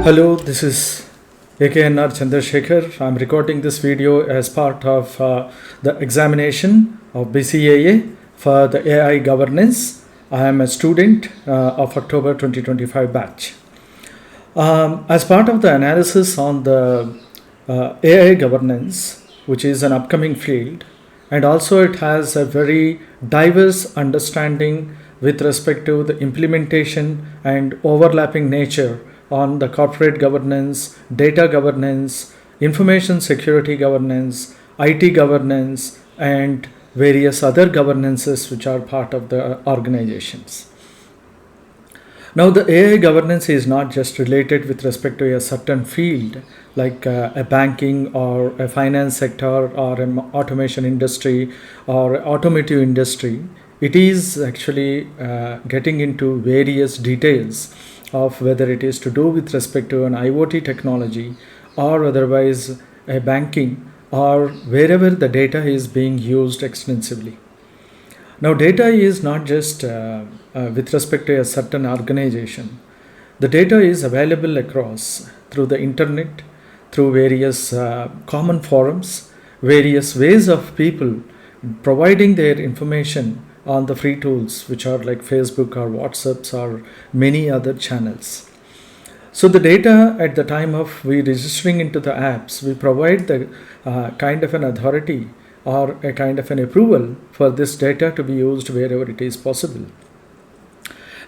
Hello, this is AKNR Chandrasekhar. I'm recording this video as part of the examination of BCAA for the AI governance. I am a student of October 2025 batch. As part of the analysis on the AI governance, which is an upcoming field, and also it has a very diverse understanding with respect to the implementation and overlapping nature on the corporate governance, data governance, information security governance, IT governance, and various other governances which are part of the organizations. Now, the AI governance is not just related with respect to a certain field like a banking or a finance sector or an automation industry or automotive industry. It is actually getting into various details of whether it is to do with respect to an IoT technology or otherwise a banking or wherever the data is being used extensively. Now, data is not just with respect to a certain organization. The data is available across through the internet, through various common forums, various ways of people providing their information on the free tools which are like Facebook or WhatsApps or many other channels. So the data at the time of we registering into the apps, we provide the kind of an authority or a kind of an approval for this data to be used wherever it is possible.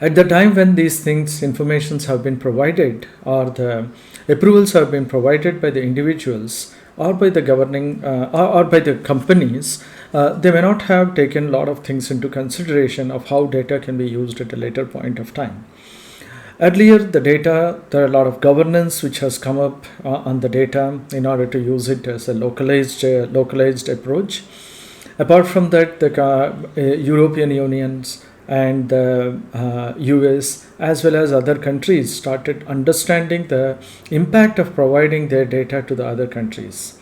At the time when these things, informations have been provided or the approvals have been provided by the individuals or by the governing or by the companies, they may not have taken a lot of things into consideration of how data can be used at a later point of time. Earlier, the data, there are a lot of governance which has come up on the data in order to use it as a localized approach. Apart from that, the European Unions and the US as well as other countries started understanding the impact of providing their data to the other countries.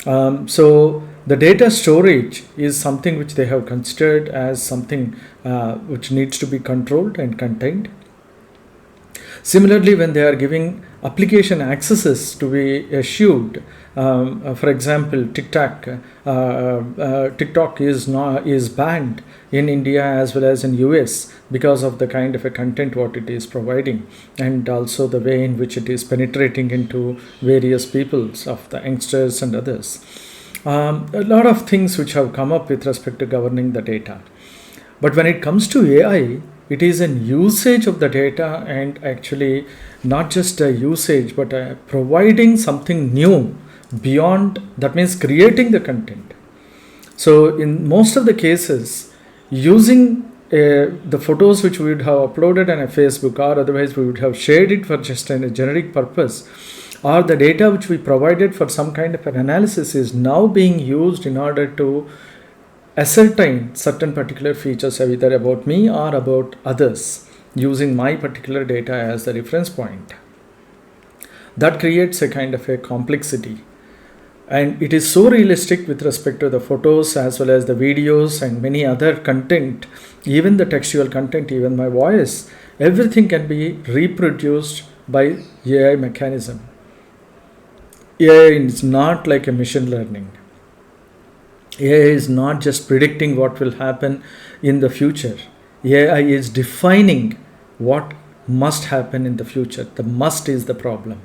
So the data storage is something which they have considered as something which needs to be controlled and contained. Similarly, when they are giving application accesses to be issued, for example, TikTok is banned in India as well as in US because of the kind of a content what it is providing and also the way in which it is penetrating into various peoples of the youngsters and others. A lot of things which have come up with respect to governing the data. But when it comes to AI, it is an usage of the data and actually not just a usage but providing something new beyond, that means creating the content. So in most of the cases, using the photos which we would have uploaded on a Facebook or otherwise we would have shared it for just a generic purpose, or the data which we provided for some kind of an analysis is now being used in order to ascertain certain particular features either about me or about others using my particular data as the reference point. That creates a kind of a complexity. And it is so realistic with respect to the photos as well as the videos and many other content, even the textual content, even my voice, everything can be reproduced by AI mechanism. AI is not like a machine learning. AI is not just predicting what will happen in the future. AI is defining what must happen in the future. The must is the problem.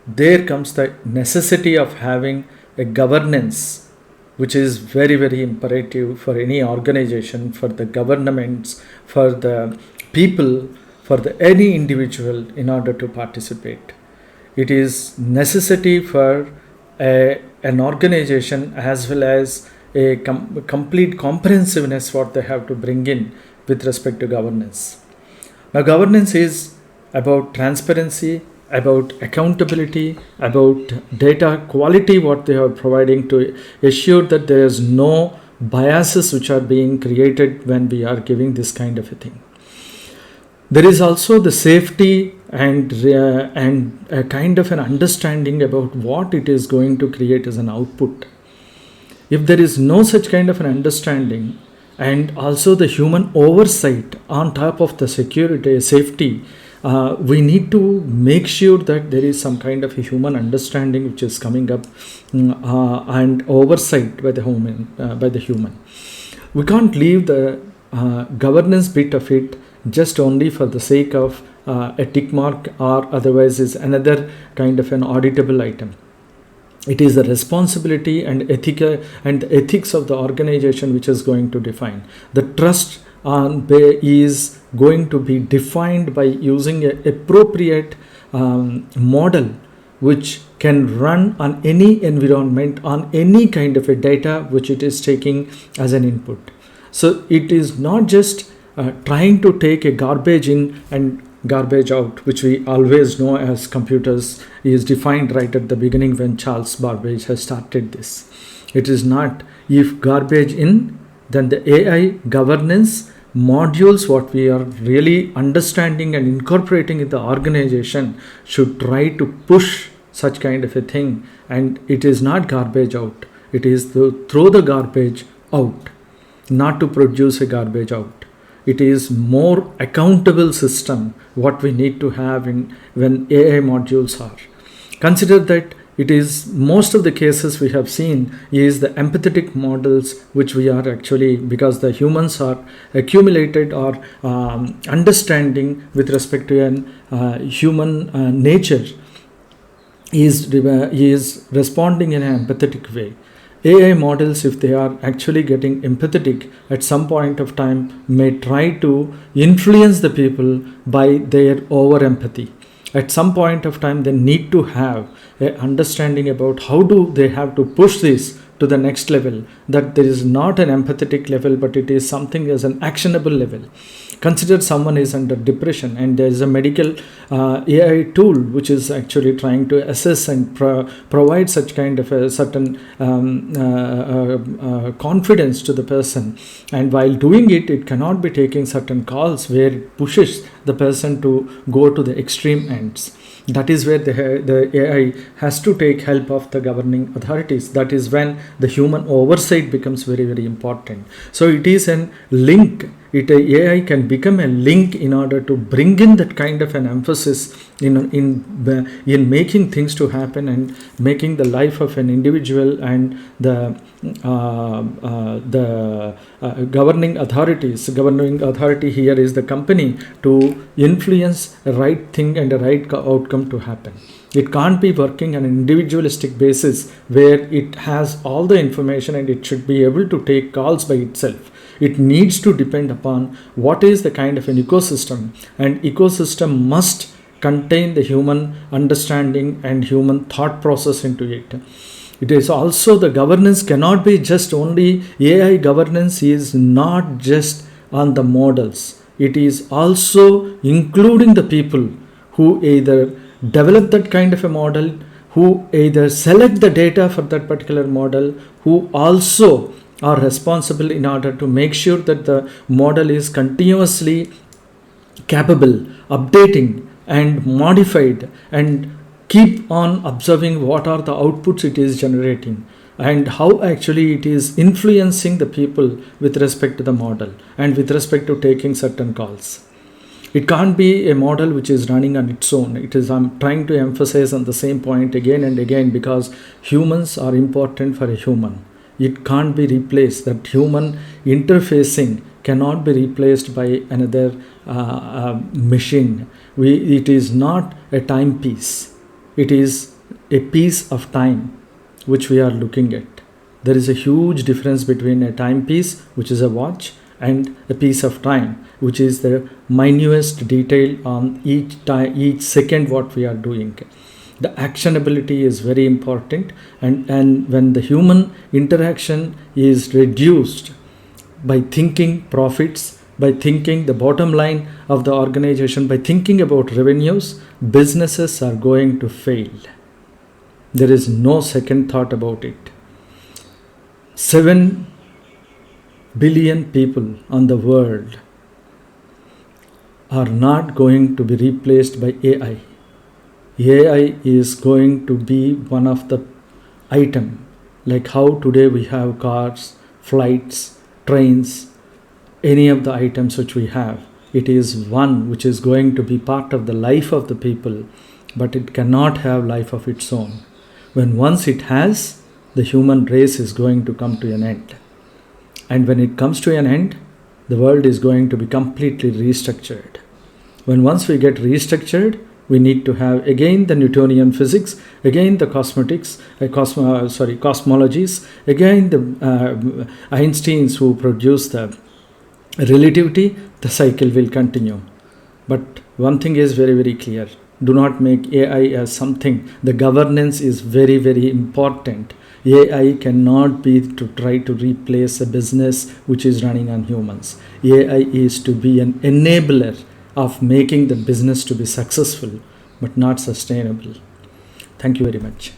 There comes the necessity of having a governance, which is very, very imperative for any organization, for the governments, for the people, for any individual in order to participate. It is necessity for an organization as well as a complete comprehensiveness what they have to bring in with respect to governance. Now, governance is about transparency, about accountability, about data quality what they are providing to ensure that there is no biases which are being created when we are giving this kind of a thing. There is also the safety and a kind of an understanding about what it is going to create as an output. If there is no such kind of an understanding and also the human oversight on top of the security, safety, we need to make sure that there is some kind of a human understanding which is coming up, and oversight by the human. We can't leave the governance bit of it just only for the sake of a tick mark, or otherwise is another kind of an auditable item. It is the responsibility and the ethics of the organization which is going to define. The trust is going to be defined by using an appropriate model which can run on any environment, on any kind of a data which it is taking as an input. So it is not just trying to take a garbage in and garbage out, which we always know as computers is defined right at the beginning when Charles Babbage has started this. It is not if garbage in, then the AI governance modules, what we are really understanding and incorporating in the organization, should try to push such kind of a thing. And it is not garbage out, it is to throw the garbage out, not to produce a garbage out. It is more accountable system what we need to have in when AI modules are. Consider that it is most of the cases we have seen is the empathetic models which we are actually, because the humans are accumulated or understanding with respect to an human nature is responding in an empathetic way. AI models, if they are actually getting empathetic at some point of time, may try to influence the people by their over empathy. At some point of time, they need to have an understanding about how do they have to push this to the next level, that there is not an empathetic level, but it is something as an actionable level. Consider someone is under depression and there is a medical AI tool which is actually trying to assess and provide such kind of a certain confidence to the person, and while doing it, it cannot be taking certain calls where it pushes the person to go to the extreme ends. That is where the AI has to take help of the governing authorities. That is when the human oversight becomes very, very important. So it is a link. AI can become a link in order to bring in that kind of an emphasis in making things to happen and making the life of an individual and the governing authority here is the company, to influence a right thing and a right outcome to happen. It can't be working on an individualistic basis where it has all the information and it should be able to take calls by itself. It needs to depend upon what is the kind of an ecosystem, and ecosystem must contain the human understanding and human thought process into it. It is also the governance cannot be just only AI governance is not just on the models. It is also including the people who either develop that kind of a model, who either select the data for that particular model, who also are responsible in order to make sure that the model is continuously capable, updating and modified, and keep on observing what are the outputs it is generating and how actually it is influencing the people with respect to the model and with respect to taking certain calls. It can't be a model which is running on its own. I'm trying to emphasize on the same point again and again, because humans are important for a human. It can't be replaced. That human interfacing cannot be replaced by another machine. It is not a timepiece. It is a piece of time which we are looking at. There is a huge difference between a timepiece, which is a watch, and a piece of time, which is the minutest detail on each second what we are doing. The actionability is very important, and when the human interaction is reduced by thinking profits, by thinking the bottom line of the organization, by thinking about revenues, businesses are going to fail. There is no second thought about it. 7 billion people on the world are not going to be replaced by AI. AI is going to be one of the item, like how today we have cars, flights, trains, any of the items which we have. It is one which is going to be part of the life of the people, but it cannot have life of its own. When once it has, the human race is going to come to an end. And when it comes to an end, the world is going to be completely restructured. When once we get restructured, we need to have again the Newtonian physics, again the cosmologies, again the Einsteins who produced the relativity. The cycle will continue. But one thing is very, very clear. Do not make AI as something. The governance is very, very important. AI cannot be to try to replace a business which is running on humans. AI is to be an enabler of making the business to be successful, but not sustainable. Thank you very much.